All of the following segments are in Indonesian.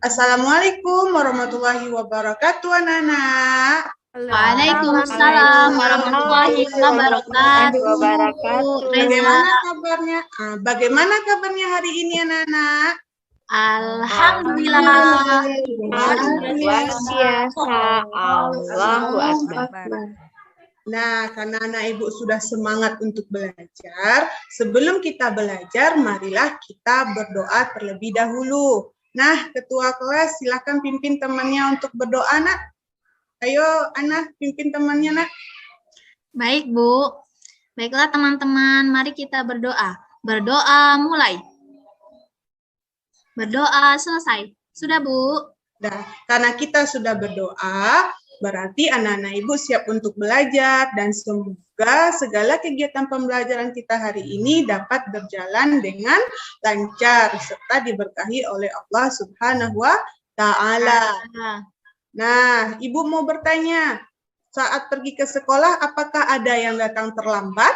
Assalamualaikum warahmatullahi wabarakatuh, anak-anak. Waalaikumsalam warahmatullahi wabarakatuh. Bagaimana kabarnya hari ini, anak-anak? Alhamdulillah. Luar biasa. Allahu Akbar. Nah, karena anak ibu sudah semangat untuk belajar, sebelum kita belajar, marilah kita berdoa terlebih dahulu. Nah, ketua kelas silakan pimpin temannya untuk berdoa, nak. Ayo, anak, pimpin temannya, nak. Baik, Bu. Baiklah, teman-teman, mari kita berdoa. Berdoa mulai. Berdoa selesai. Sudah, Bu? Nah, karena kita sudah berdoa, berarti anak-anak ibu siap untuk belajar dan semoga segala kegiatan pembelajaran kita hari ini dapat berjalan dengan lancar serta diberkahi oleh Allah Subhanahu wa Ta'ala. Nah, ibu mau bertanya, saat pergi ke sekolah apakah ada yang datang terlambat?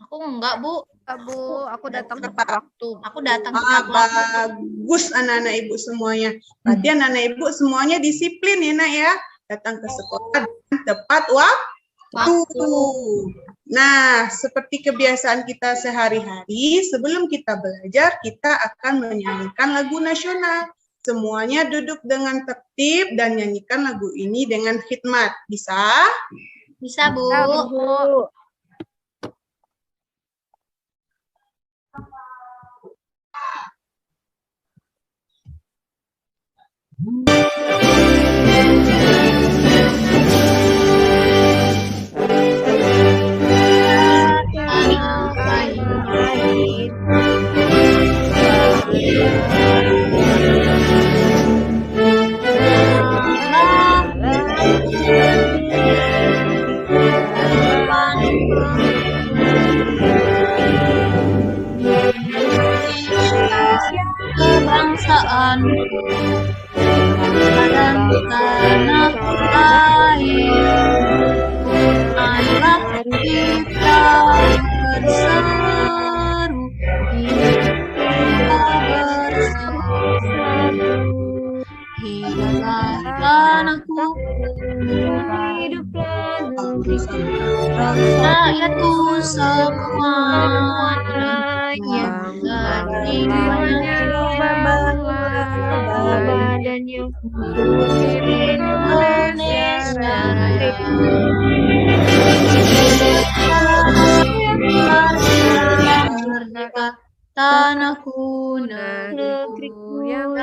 Aku enggak, Bu. Bu, aku datang tepat waktu. Aku datang tepat waktu. Bagus anak-anak ibu semuanya. Berarti anak-anak ibu semuanya disiplin ya, nak ya. Datang ke sekolah tepat waktu. Nah, seperti kebiasaan kita sehari-hari, sebelum kita belajar, kita akan menyanyikan lagu nasional. Semuanya duduk dengan tertib dan nyanyikan lagu ini dengan khidmat. Bisa? Bisa, Bu. Kebangsaan dan tanah air, marilah kita berseru, kita bersatu, hiduplah tanahku, hiduplah negeriku, rakyatku semuanya yang jiwanya badannya Indonesia Raya. Merdeka tanahku, negeriku yang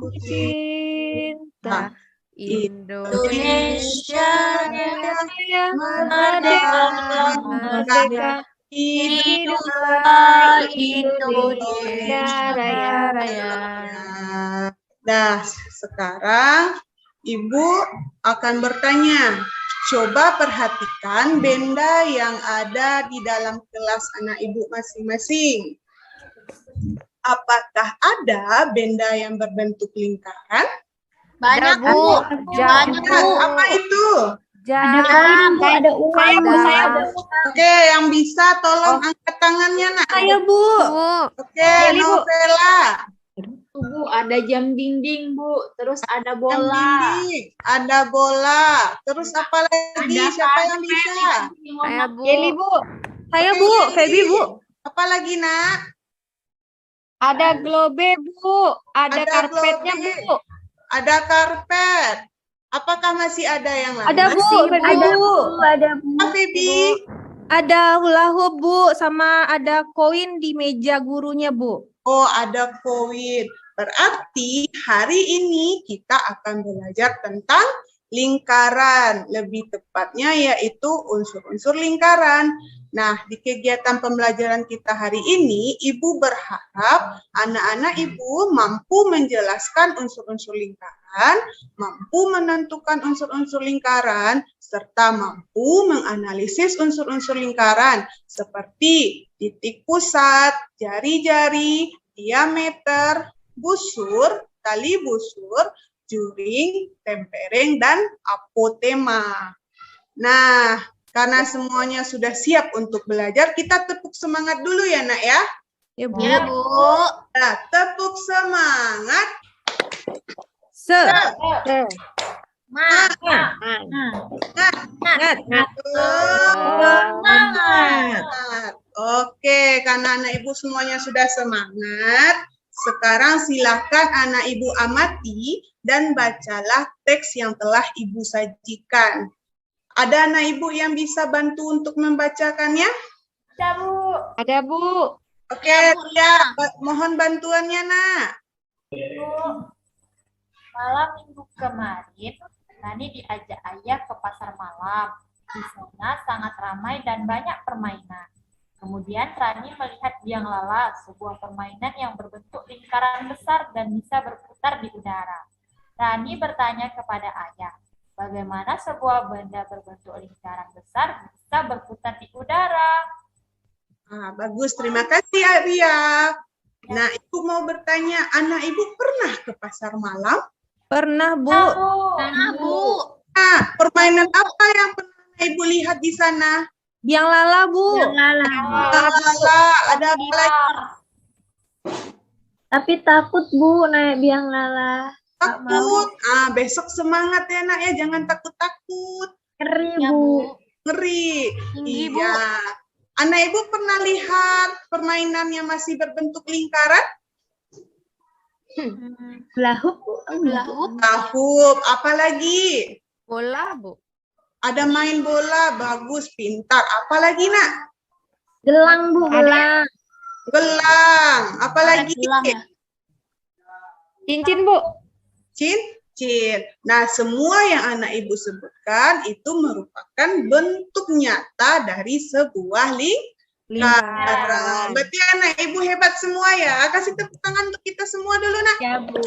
ku cinta, Indonesia yang merdeka. Hiduplah Indonesia Raya. Nah, sekarang Ibu akan bertanya. Coba perhatikan benda yang ada di dalam kelas anak Ibu masing-masing. Apakah ada benda yang berbentuk lingkaran? Banyak, Bu. Banyak, Bu. Apa itu? Ada koin, Bu. Ada uang. Saya, Bu. Oke, yang bisa tolong angkat tangannya, nak. Saya, Bu. Oke, Novela. Bu, ada jam dinding, Bu. Terus ada Jam bola. dinding, ada bola. Terus apa lagi? Ada Siapa yang bisa? Saya, Bu. Eli, Bu. Saya, Bu. Oke, Feby, Bu. Apa lagi, nak? Ada globe, Bu. Ada karpetnya, globe. Bu. Ada karpet. Apakah masih ada yang lain? Ada, Bu. Feby, Ada, Bu. Ada, Bu. Apa, Feby? Ada hula hoop, Bu. Sama ada koin di meja gurunya, Bu. Oh, ada koin. Berarti hari ini kita akan belajar tentang lingkaran. Lebih tepatnya yaitu unsur-unsur lingkaran. Nah, di kegiatan pembelajaran kita hari ini, Ibu berharap anak-anak Ibu mampu menjelaskan unsur-unsur lingkaran, mampu menentukan unsur-unsur lingkaran, serta mampu menganalisis unsur-unsur lingkaran seperti titik pusat, jari-jari, diameter, busur, tali busur, juring, tempering, dan apotema. Nah, karena semuanya sudah siap untuk belajar, kita tepuk semangat dulu ya, nak ya. Ya, Bu. Ya, Bu. Nah, tepuk semangat. Mat. Semangat. Oke, karena anak ibu semuanya sudah semangat, sekarang silakan anak ibu amati dan bacalah teks yang telah ibu sajikan. Ada anak ibu yang bisa bantu untuk membacakannya? Ada, Bu. Oke, Ria, mohon bantuannya, Nak. Malam minggu kemarin, Rani diajak ayah ke pasar malam. Di sana sangat ramai dan banyak permainan. Kemudian Rani melihat biang lala, sebuah permainan yang berbentuk lingkaran besar dan bisa berputar di udara. Rani bertanya kepada ayah, bagaimana sebuah benda berbentuk lingkaran besar bisa berputar di udara? Bagus, terima kasih, Arya. Nah, ibu mau bertanya, anak ibu pernah ke pasar malam? Pernah, Bu. Bu. Nah, permainan apa yang pernah ibu lihat di sana? Biang lala, Bu. Lala, ada apa lagi? Tapi takut, Bu, naik biang lala. Takut. Besok semangat ya, Nak ya, jangan takut-takut. Ngeri, Ya, Bu. Ngeri. Tinggi, Bu. Iya. Anak ibu pernah lihat permainan yang masih berbentuk lingkaran? Belahuk, Bu. Tahuk, apalagi? Bola, Bu. Ada main bola, bagus, pintar. Apalagi, Nak? Gelang, Bu, gelang. Gelang, apalagi? Gelang ya? Cincin, Bu. Cincin. Nah, semua yang anak ibu sebutkan itu merupakan bentuk nyata dari sebuah lingkaran. Berarti anak ibu hebat semua ya. Kasih tepuk tangan untuk kita semua dulu, Nak. Ya, Bu.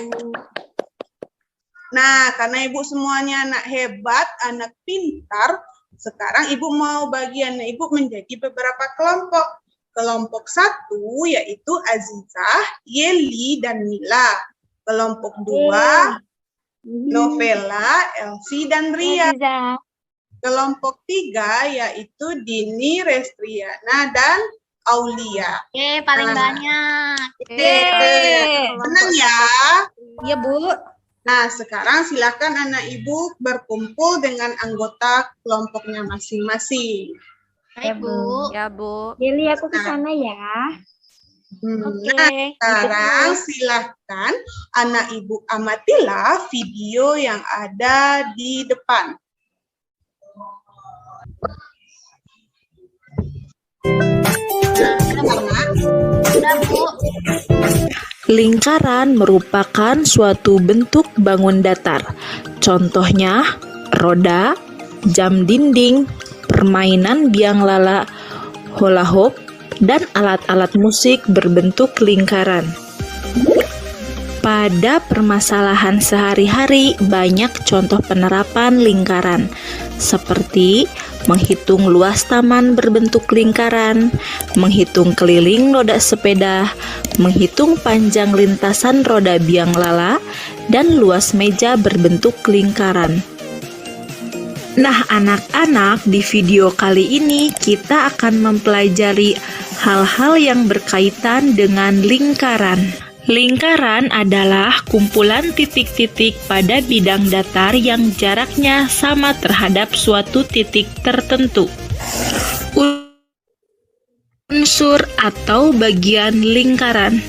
Nah, karena ibu semuanya anak hebat, anak pintar, sekarang ibu mau bagi anak ibu menjadi beberapa kelompok. Kelompok 1 yaitu Azizah, Yeli, dan Mila. Kelompok 2, Novela, Elsie, dan Ria. Kelompok 3 yaitu Dini, Restriana, dan Aulia. Oke, paling banyak. Senang ya? Iya, Bu. Nah, sekarang silakan anak ibu berkumpul dengan anggota kelompoknya masing-masing. Baik, Bu. Ya, Bu. Yeli, aku ke sana ya. Nah, sekarang silakan anak ibu amatilah video yang ada di depan. Sudah, Bu. Lingkaran merupakan suatu bentuk bangun datar. Contohnya, roda, jam dinding, permainan biang lala, hula hoop, dan alat-alat musik berbentuk lingkaran. Pada permasalahan sehari-hari, banyak contoh penerapan lingkaran, seperti menghitung luas taman berbentuk lingkaran, menghitung keliling roda sepeda, menghitung panjang lintasan roda biang lala, dan luas meja berbentuk lingkaran. Nah, anak-anak, di video kali ini kita akan mempelajari hal-hal yang berkaitan dengan lingkaran. Lingkaran adalah kumpulan titik-titik pada bidang datar yang jaraknya sama terhadap suatu titik tertentu. Unsur atau bagian lingkaran.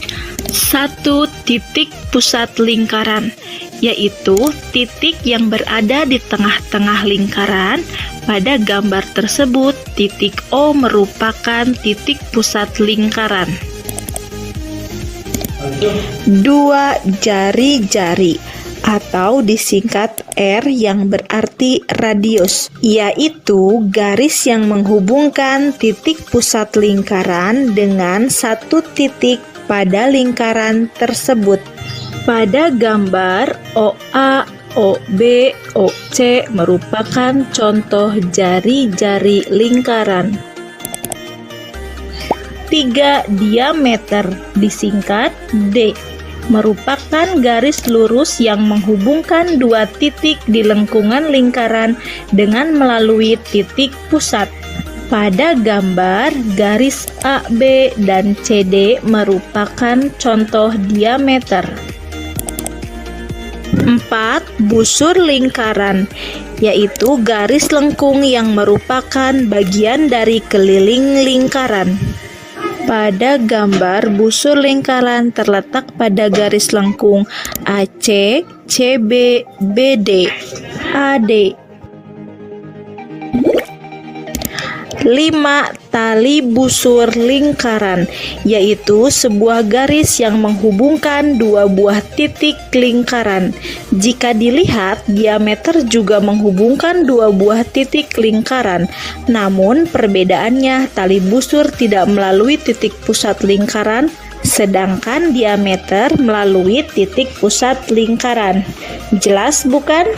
1. Titik pusat lingkaran, yaitu titik yang berada di tengah-tengah lingkaran. Pada gambar tersebut, titik O merupakan titik pusat lingkaran. 2. Jari-jari atau disingkat R yang berarti radius, yaitu garis yang menghubungkan titik pusat lingkaran dengan satu titik pada lingkaran tersebut. Pada gambar OA, OB, OC merupakan contoh jari-jari lingkaran. 3. Diameter disingkat D merupakan garis lurus yang menghubungkan dua titik di lengkungan lingkaran dengan melalui titik pusat. Pada gambar, garis AB dan CD merupakan contoh diameter. 4. Busur lingkaran, yaitu garis lengkung yang merupakan bagian dari keliling lingkaran. Pada gambar, busur lingkaran terletak pada garis lengkung AC, CB, BD, AD. 5. Tali busur lingkaran, yaitu sebuah garis yang menghubungkan dua buah titik lingkaran. Jika dilihat, diameter juga menghubungkan dua buah titik lingkaran. Namun, perbedaannya tali busur tidak melalui titik pusat lingkaran, sedangkan diameter melalui titik pusat lingkaran. Jelas bukan?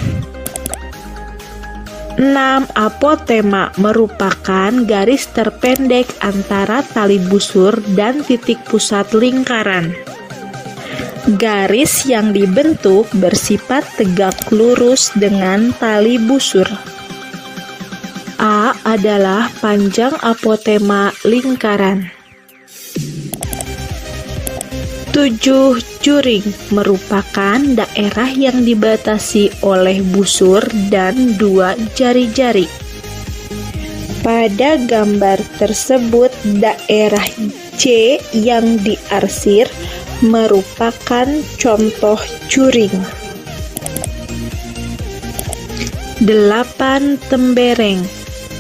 6. Apotema merupakan garis terpendek antara tali busur dan titik pusat lingkaran. Garis yang dibentuk bersifat tegak lurus dengan tali busur. A adalah panjang apotema lingkaran. 7. Juring merupakan daerah yang dibatasi oleh busur dan dua jari-jari. Pada gambar tersebut, daerah C yang diarsir merupakan contoh juring. 8. Tembereng,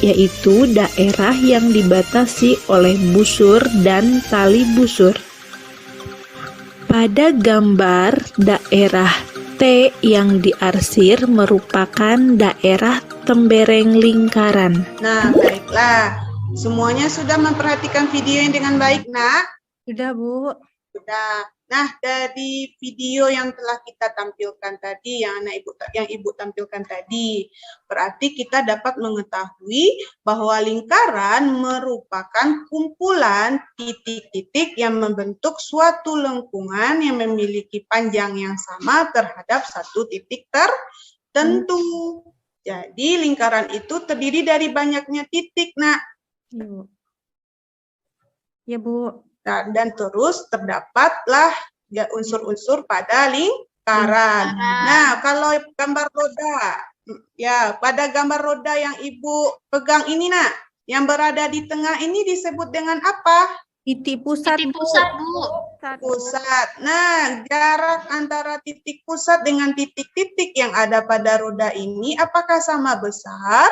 yaitu daerah yang dibatasi oleh busur dan tali busur. Pada gambar, daerah T yang diarsir merupakan daerah tembereng lingkaran. Nah, baiklah. Semuanya sudah memperhatikan video yang dengan baik, Nak? Sudah, Bu. Sudah. Nah, dari video yang telah kita tampilkan tadi, yang Ibu tampilkan tadi, berarti kita dapat mengetahui bahwa lingkaran merupakan kumpulan titik-titik yang membentuk suatu lengkungan yang memiliki panjang yang sama terhadap satu titik tertentu. Jadi, lingkaran itu terdiri dari banyaknya titik, Nak. Ya, Bu. Dan terus terdapatlah unsur-unsur pada lingkaran. Nah, kalau gambar roda, ya pada gambar roda yang Ibu pegang ini, Nak, yang berada di tengah ini disebut dengan apa? Titik pusat, Titik Bu. pusat, Bu. Pusat. Nah, jarak antara titik pusat dengan titik-titik yang ada pada roda ini apakah sama besar?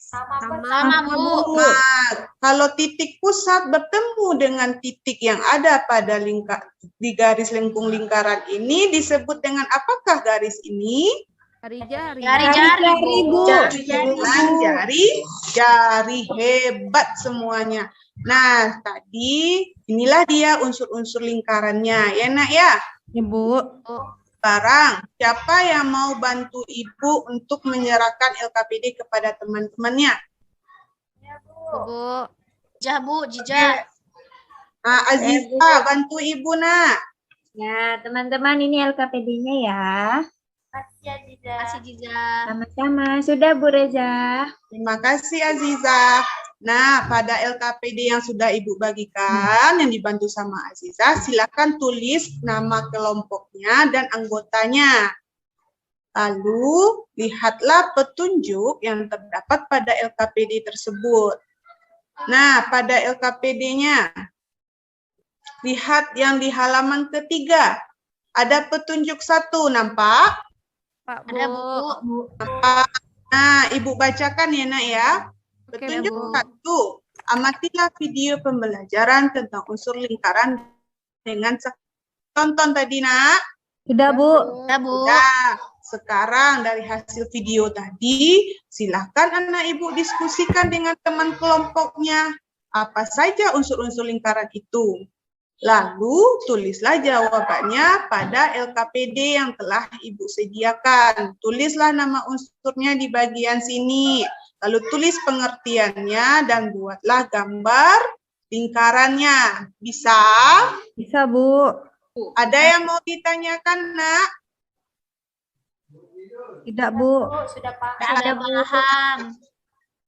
Sama, Bu. Nah, kalau titik pusat bertemu dengan titik yang ada pada di garis lengkung lingkaran ini disebut dengan apakah garis ini? Jari-jari. Jari-jari, Bu. Jari, hebat semuanya. Nah, tadi inilah dia unsur-unsur lingkarannya, ya Nak ya? Ya, Bu. Sekarang, siapa yang mau bantu Ibu untuk menyerahkan LKPD kepada teman-temannya? Bu. Jijah, Bu. Jijah. Nah, Aziza, bantu Ibu, Nak. Ya, teman-teman ini LKPD-nya ya. Makasih ya, Dida. Kasih Jijah. Sama-sama. Sudah, Bu Reza. Terima kasih, Aziza. Nah, pada LKPD yang sudah Ibu bagikan, yang dibantu sama Aziza, silakan tulis nama kelompoknya dan anggotanya. Lalu, lihatlah petunjuk yang terdapat pada LKPD tersebut. Nah, pada LKPD-nya, lihat yang di halaman ketiga. Ada petunjuk 1, nampak? Pak, Ada, Bu. Nampak? Nah, Ibu bacakan ya, Nak ya. Oke, Petunjuk Bu. 1, amatilah video pembelajaran tentang unsur lingkaran dengan tonton tadi, Nak. Sudah, Bu. Ada, Bu. Nah, sekarang dari hasil video tadi, silakan anak Ibu diskusikan dengan teman kelompoknya. Apa saja unsur-unsur lingkaran itu? Lalu, tulislah jawabannya pada LKPD yang telah Ibu sediakan. Tulislah nama unsurnya di bagian sini. Lalu tulis pengertiannya dan buatlah gambar lingkarannya. Bisa? Bisa, Bu. Ada yang mau ditanyakan, Nak? Tidak, Bu. Bu, sudah paham. Ada paham.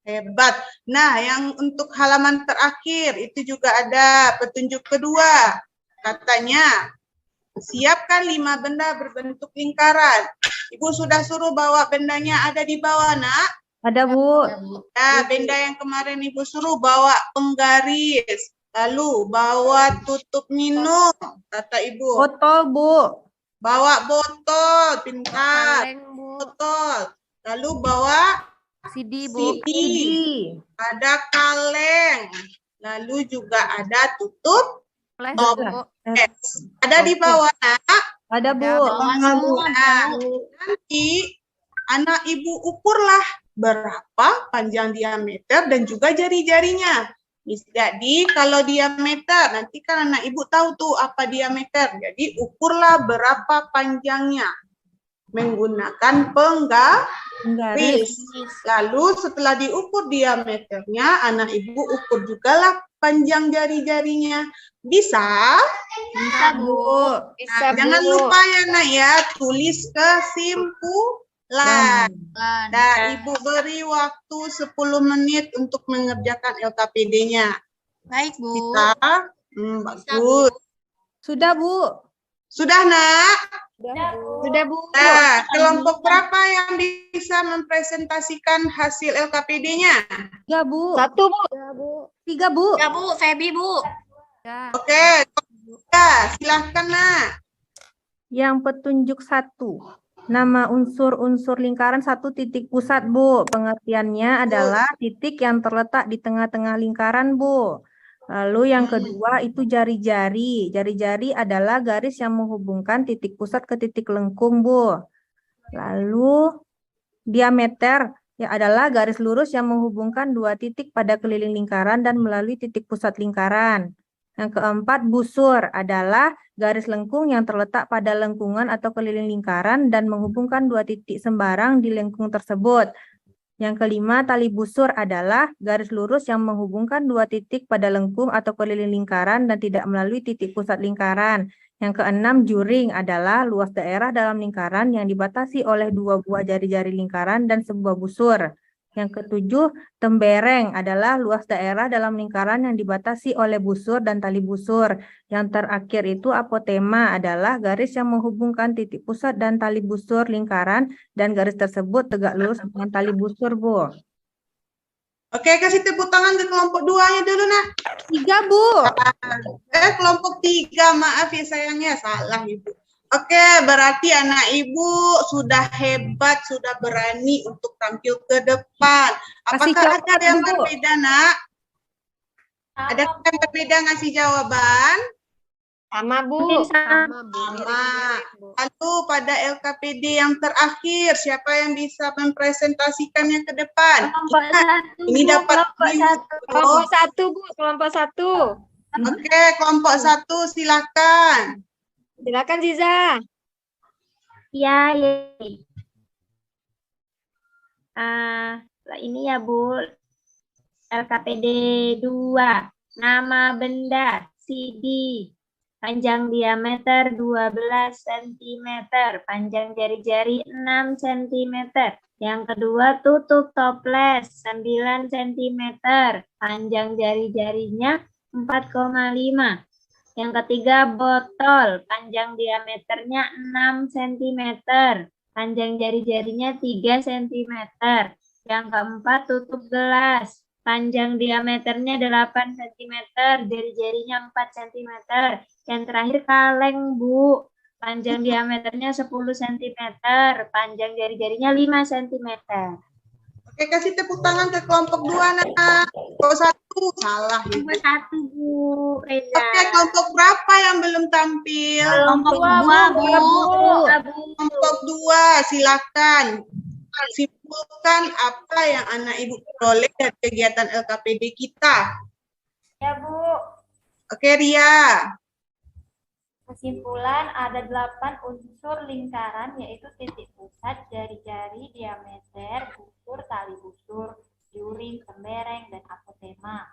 Hebat. Nah, yang untuk halaman terakhir itu juga ada petunjuk kedua. Katanya, siapkan 5 benda berbentuk lingkaran. Ibu sudah suruh bawa bendanya ada di bawah, Nak. Ada, Bu. Nah, benda yang kemarin Ibu suruh bawa penggaris. Lalu bawa tutup minum, kata Ibu. Botol, Bu. Bawa botol, pintar. Kaleng, Bu. Botol. Lalu bawa CD, Bu. CD. Ada kaleng. Lalu juga ada tutup Flash, Oh, Bu. es. Ada di bawah, Nak. Ada, Bu. Nah, nanti anak Ibu ukurlah berapa panjang diameter dan juga jari-jarinya. Jadi kalau diameter, nanti kan anak Ibu tahu tuh apa diameter. Jadi ukurlah berapa panjangnya menggunakan penggaris. Lalu setelah diukur diameternya, anak Ibu ukur jugalah panjang jari-jarinya. Bisa? Bisa, Bu. Nah, jangan lupa ya, Nak ya, tulis kesimpulan. Nah, Ibu beri waktu 10 menit untuk mengerjakan LKPD-nya. Baik, Bu. Bisa? Bagus. Sudah, Bu. Sudah, Nak? Sudah, Bu. Nah, kelompok berapa yang bisa mempresentasikan hasil LKPD-nya? 3, Bu. 1, Bu. 3, Bu. Ya, Bu. Febi, Bu. Ya. Oke, ya, silahkan, Nak. Yang petunjuk 1. Nama unsur-unsur lingkaran 1 titik pusat, Bu. Pengertiannya adalah titik yang terletak di tengah-tengah lingkaran, Bu. Lalu yang kedua itu jari-jari. Jari-jari adalah garis yang menghubungkan titik pusat ke titik lengkung, Bu. Lalu diameter ya adalah garis lurus yang menghubungkan 2 titik pada keliling lingkaran dan melalui titik pusat lingkaran. Yang keempat, busur adalah garis lengkung yang terletak pada lengkungan atau keliling lingkaran dan menghubungkan 2 titik sembarang di lengkung tersebut. Yang kelima, tali busur adalah garis lurus yang menghubungkan 2 titik pada lengkung atau keliling lingkaran dan tidak melalui titik pusat lingkaran. Yang keenam, juring adalah luas daerah dalam lingkaran yang dibatasi oleh 2 buah jari-jari lingkaran dan sebuah busur. Yang ketujuh, tembereng adalah luas daerah dalam lingkaran yang dibatasi oleh busur dan tali busur. Yang terakhir itu apotema adalah garis yang menghubungkan titik pusat dan tali busur lingkaran dan garis tersebut tegak lurus dengan tali busur, Bu. Oke, kasih tepuk tangan ke kelompok 2-nya dulu, Nak. 3, Bu. Kelompok 3, maaf ya sayangnya, salah Ibu. Oke, berarti anak Ibu sudah hebat, sudah berani untuk tampil ke depan. Apakah ada yang berbeda, Nak? Ada yang berbeda ngasih jawaban? Sama, Bu. Sama, Sama. Lalu pada LKPD yang terakhir, siapa yang bisa mempresentasikannya ke depan? Ini dapat Kelompok 1, Bu. Kelompok 1. Oke, kelompok 1 silakan. Silakan, Ziza. Ya. Ini ya, Bu. LKPD 2. Nama benda CD. Panjang diameter 12 cm. Panjang jari-jari 6 cm. Yang kedua, tutup toples 9 cm. Panjang jari-jarinya 4,5. Yang ketiga, botol. Panjang diameternya 6 cm. Panjang jari-jarinya 3 cm. Yang keempat, tutup gelas. Panjang diameternya 8 cm. Jari-jarinya 4 cm. Yang terakhir, kaleng, Bu. Panjang diameternya 10 cm. Panjang jari-jarinya 5 cm. Oke, kasih tepuk tangan ke kelompok 2, Nak. Kelompok 1, salah. Kelompok 1, Bu. Reza. Oke, kelompok berapa yang belum tampil? Kelompok 2, Bu. Kelompok 2, silakan. Simpulkan apa yang anak Ibu peroleh dari kegiatan LKPD kita. Ya, Bu. Oke, Ria. Kesimpulan ada 8 unsur lingkaran yaitu titik pusat, jari-jari, diameter, busur, tali busur, juring, tembereng, dan apotema.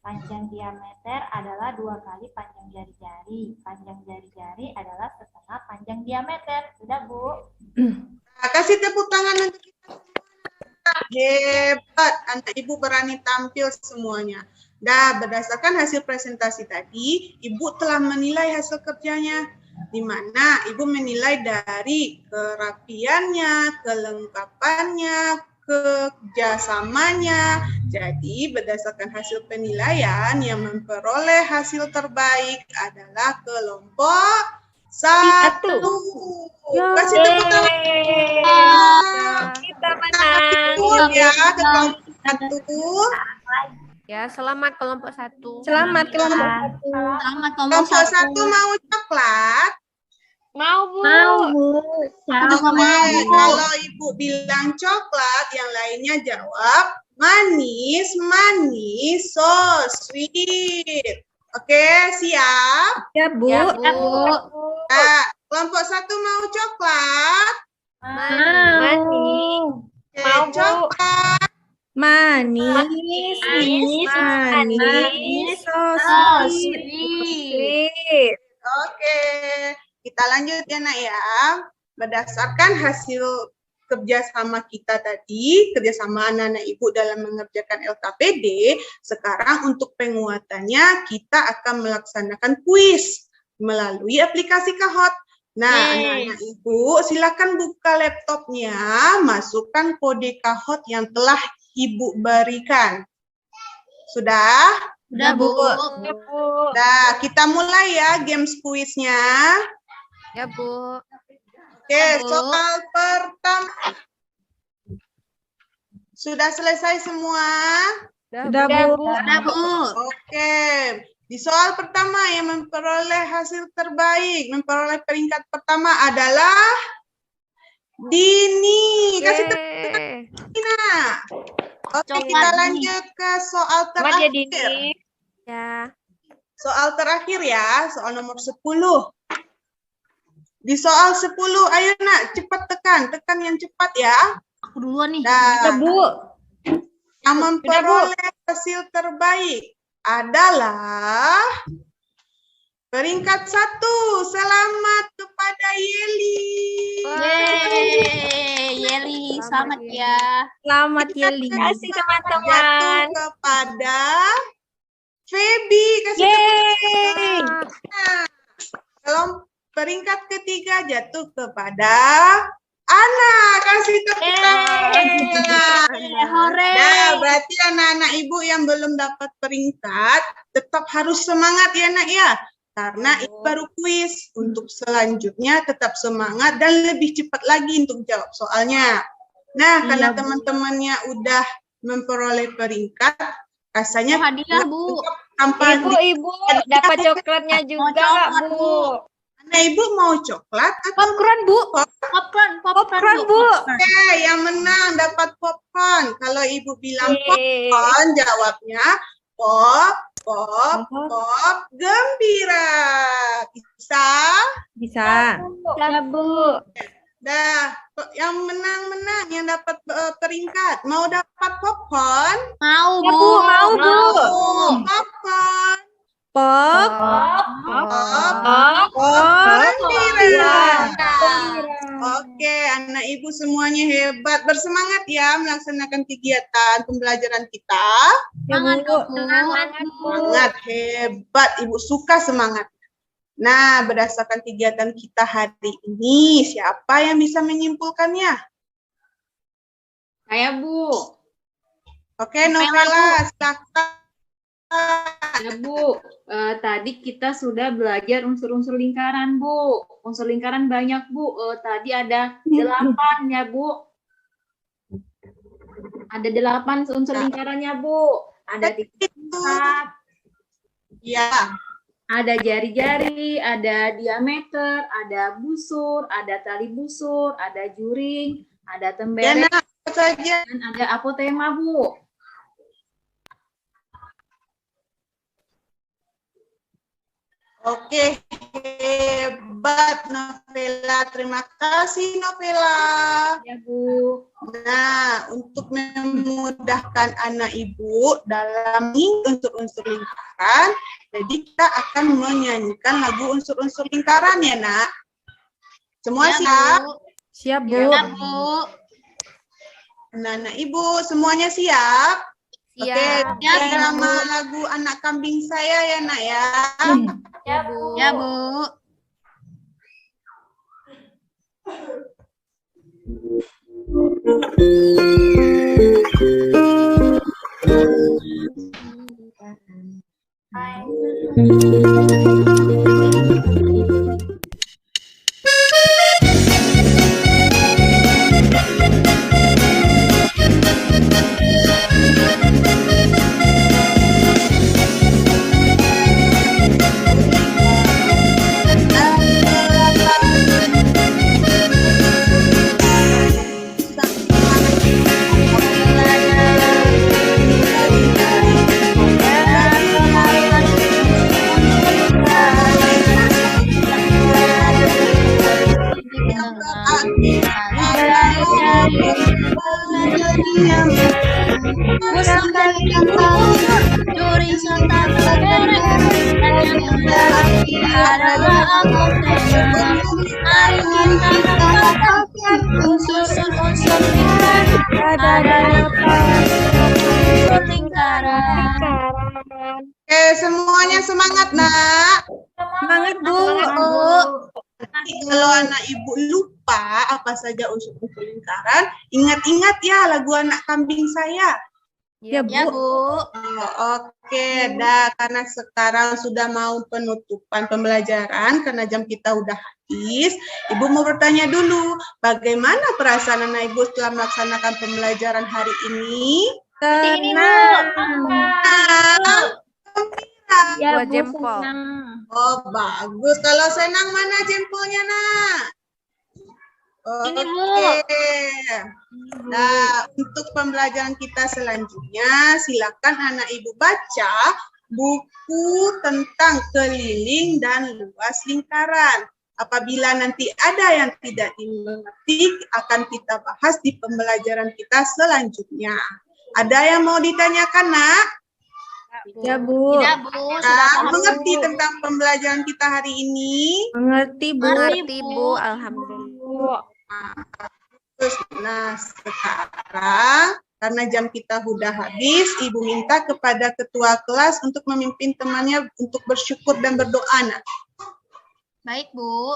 Panjang diameter adalah 2 kali panjang jari-jari. Panjang jari-jari adalah setengah panjang diameter. Sudah, Bu? Nah, kasih tepuk tangan untuk kita semua. Hebat, anak Ibu berani tampil semuanya. Nah, berdasarkan hasil presentasi tadi, Ibu telah menilai hasil kerjanya. di mana Ibu menilai dari kerapiannya, kelengkapannya, kerjasamanya. Jadi berdasarkan hasil penilaian yang memperoleh hasil terbaik adalah kelompok 1. Kasih tepuk tangan. Kita menang. Ya, ke kelompok 1. Ya, selamat kelompok 1. Selamat kelompok 1. Selamat kelompok Kelompok 1 mau coklat? Mau, Bu. Mau, Bu. Oke, kalau Ibu bilang coklat, yang lainnya jawab manis, manis, so sweet. Oke, siap? Ya, Bu. Ya, Bu. Nah, kelompok 1 mau coklat? Manis. Oke, Mau, Bu. coklat. Manis, manis, so sweet. Sweet. Oke, kita lanjut ya nak ya. Berdasarkan hasil kerjasama kita tadi, kerjasama anak-anak Ibu dalam mengerjakan LKPD, sekarang untuk penguatannya kita akan melaksanakan kuis melalui aplikasi Kahoot. Nah, anak-anak Ibu silakan buka laptopnya, masukkan kode Kahoot yang telah Ibu berikan. Sudah? Udah, Bu. Ya, Bu. Nah, kita mulai ya games kuisnya. Ya, Bu. Oke, Bu. soal pertama. Sudah selesai semua? Sudah, Bu. Udah, Bu. Oke. Di soal pertama yang memperoleh hasil terbaik, memperoleh peringkat pertama adalah Dini. Kasih tepuk tangan. Oke, Coklat, kita Dini. lanjut ke soal Selamat ya, terakhir. Dini. Ya. Soal terakhir ya, soal nomor 10. Di soal 10, ayo nak, cepat tekan yang cepat ya. Aku duluan nih. Nah, Bu. yang memperoleh hasil terbaik adalah peringkat 1. Selamat kepada Yeli. Yeay, Yeli, selamat ya. Selamat, Yeli. Terima kasih, Jatuh teman-teman. kepada Feby. Kasih tepuk tangan. Nah, kalau peringkat ketiga jatuh kepada Ana. Kasih tepuk tangan. Hore. Nah, berarti anak-anak Ibu yang belum dapat peringkat tetap harus semangat ya nak ya. Karena ini baru kuis. Untuk selanjutnya tetap semangat dan lebih cepat lagi untuk jawab soalnya. Nah, karena teman-temannya udah memperoleh peringkat, rasanya Hadiah, Bu. tanpa Ibu, dapat coklatnya juga, coklat, Bu. Nah, Ibu mau coklat atau Popcorn, Bu. Popcorn, Bu. Oke, yang menang dapat popcorn. Kalau Ibu bilang popcorn, jawabnya pop gembira. Bisa? Bisa. Ya, Bu. Dah, yang menang-menang yang dapat peringkat. Mau dapat popcorn? Mau, Ya, Bu. Bu. Mau, Bu. Popcorn. Pop. Gembira. Oke, anak Ibu semuanya hebat. Bersemangat ya melaksanakan kegiatan pembelajaran kita. Semangat, Bu. Semangat, hebat. Ibu suka semangat. Nah, berdasarkan kegiatan kita hari ini, siapa yang bisa menyimpulkannya? Saya, Bu. Oke, Novela, silakan. Ya, Bu. Tadi kita sudah belajar unsur-unsur lingkaran, Bu. Unsur lingkaran banyak, Bu. Tadi ada 8 ya, Bu. Ada 8 unsur lingkarannya, Bu. Ada titik pusat, Ya, ada jari-jari, ada diameter, ada busur, ada tali busur, ada juring, ada temberek, Yana, saja. dan ada apotema, Bu. Oke, hebat Novela. Terima kasih Novela. Ya, Bu. Nah, untuk memudahkan anak Ibu dalam unsur-unsur lingkaran, jadi kita akan menyanyikan lagu unsur-unsur lingkaran ya, Nak. Semua siap? Siap, Bu. Ya, Bu. Anak-anak Ibu, semuanya siap? Oke, Siap. drama lagu Anak Kambing Saya ya, Nak ya. Ya, Bu. Ya, Bu. Oke, semuanya semangat, Nak. Semangat, Bu. Kalau anak ibu lupa apa saja unsur-unsur lingkaran, ingat-ingat ya lagu anak kambing saya. Ya, Bu. Ya, Bu. Oke, dah karena sekarang sudah mau penutupan pembelajaran karena jam kita udah habis. Ibu mau bertanya dulu, bagaimana perasaan anak ibu setelah melaksanakan pembelajaran hari ini? Tenang. Ya, Buat Bu, jempol. senang. Oh, bagus. Kalau senang mana jempolnya, Nak? Ini, Bu. Oke. Nah, untuk pembelajaran kita selanjutnya, silakan anak ibu baca buku tentang keliling dan luas lingkaran. Apabila nanti ada yang tidak dimengerti, akan kita bahas di pembelajaran kita selanjutnya. Ada yang mau ditanyakan, Nak? Ya, Bu. Tidak, Bu. Sudah Nah, paham, mengerti Bu. tentang pembelajaran kita hari ini? Mengerti, Bu. Mengerti, Bu. Alhamdulillah. Terus, nah sekarang karena jam kita sudah habis, Ibu minta kepada ketua kelas untuk memimpin temannya untuk bersyukur dan berdoa, Nak. Baik, Bu.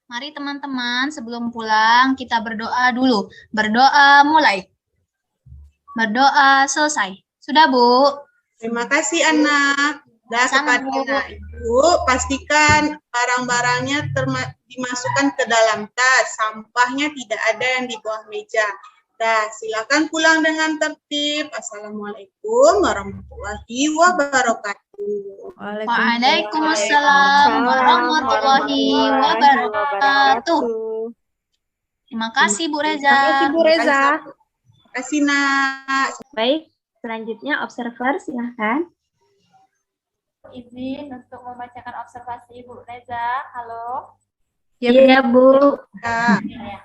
Mari teman-teman sebelum pulang kita berdoa dulu. Berdoa mulai. Berdoa selesai. Sudah, Bu? Terima kasih, anak. Dan Sama, kepada Bu. anak ibu, pastikan barang-barangnya dimasukkan ke dalam tas. Sampahnya tidak ada yang di bawah meja. Dah, silakan pulang dengan tertib. Assalamualaikum warahmatullahi wabarakatuh. Waalaikumsalam warahmatullahi wabarakatuh. Terima kasih, Bu Reza. Terima kasih, Bu Reza. Terima kasih, Nak. Baik, selanjutnya observer, silahkan. Izin untuk membacakan observasi Ibu Reza. Halo. Iya, Bu. Ya. Ya.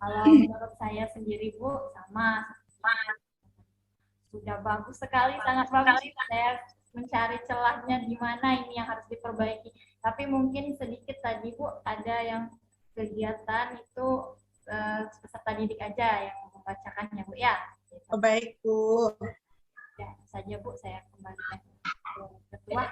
Kalau menurut saya sendiri, Bu, sama. Sudah bagus sekali, sangat bagus. Saya mencari celahnya di mana ini yang harus diperbaiki. Tapi mungkin sedikit tadi, Bu, ada yang kegiatan itu peserta didik aja yang membacakannya, Bu, ya. Oh, baik, Bu. Ya, saja, Bu, saya kembalikan ke ketua.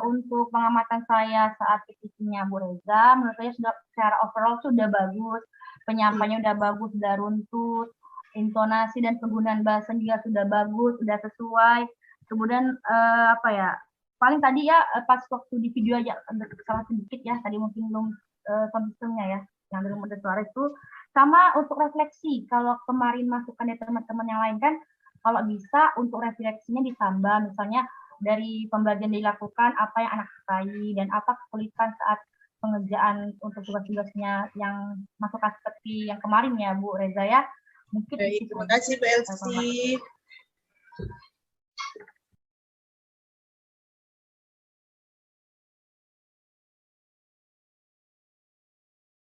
Untuk pengamatan saya saat PPT-nya Bu Reza, menurut saya sudah secara overall sudah bagus, penyampaiannya udah bagus, sudah runtut, intonasi dan penggunaan bahasa juga sudah bagus, sudah sesuai. Kemudian paling tadi ya pas waktu di video aja salah sedikit ya, tadi mungkin belum konsumnya ya, yang belum ada suara itu. Sama untuk refleksi, kalau kemarin masukan dari teman-teman yang lain kan, kalau bisa untuk refleksinya ditambah, misalnya dari pembelajaran dilakukan, apa yang anak sukai, dan apa kesulitan saat pengerjaan untuk tugas-tugasnya yang masukan seperti yang kemarin ya Bu Reza ya. Mungkin Baik, terima kasih Bu Elsie.